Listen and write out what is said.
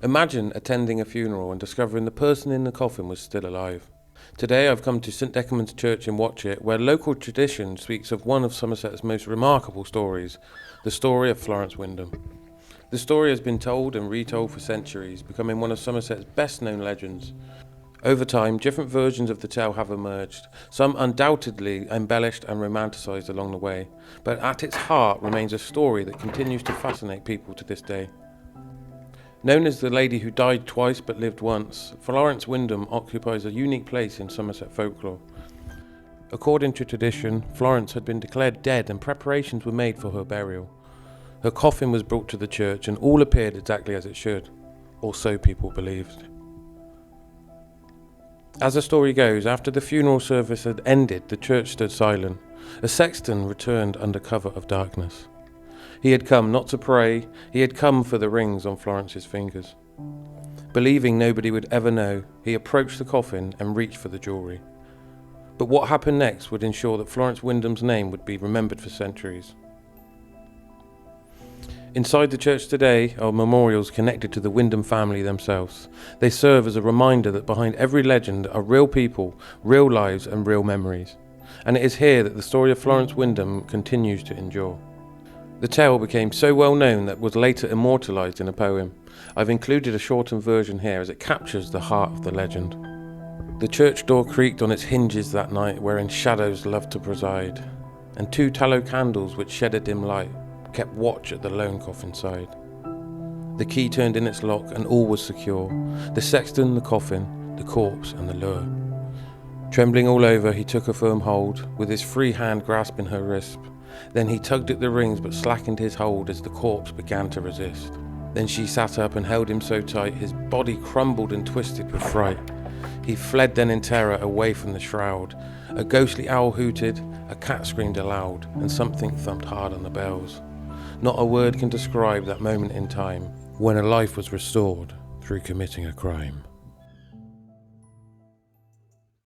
Imagine attending a funeral and discovering the person in the coffin was still alive. Today I've come to St Decuman's Church in Watchet, where local tradition speaks of one of Somerset's most remarkable stories, the story of Florence Wyndham. The story has been told and retold for centuries, becoming one of Somerset's best-known legends. Over time, different versions of the tale have emerged, some undoubtedly embellished and romanticised along the way, but at its heart remains a story that continues to fascinate people to this day. Known as the lady who died twice but lived once, Florence Wyndham occupies a unique place in Somerset folklore. According to tradition, Florence had been declared dead and preparations were made for her burial. Her coffin was brought to the church and all appeared exactly as it should, or so people believed. As the story goes, after the funeral service had ended, the church stood silent. A sexton returned under cover of darkness. He had come not to pray, he had come for the rings on Florence's fingers. Believing nobody would ever know, he approached the coffin and reached for the jewellery. But what happened next would ensure that Florence Wyndham's name would be remembered for centuries. Inside the church today are memorials connected to the Wyndham family themselves. They serve as a reminder that behind every legend are real people, real lives and real memories. And it is here that the story of Florence Wyndham continues to endure. The tale became so well known that it was later immortalised in a poem. I've included a shortened version here as it captures the heart of the legend. The church door creaked on its hinges that night, wherein shadows loved to preside, and 2 tallow candles which shed a dim light kept watch at the lone coffin side. The key turned in its lock and all was secure, the sexton, the coffin, the corpse and the lure. Trembling all over, he took a firm hold, with his free hand grasping her wrist. Then he tugged at the rings but slackened his hold as the corpse began to resist. Then she sat up and held him so tight his body crumbled and twisted with fright. He fled then in terror away from the shroud. A ghostly owl hooted, a cat screamed aloud, and something thumped hard on the bells. Not a word can describe that moment in time when a life was restored through committing a crime.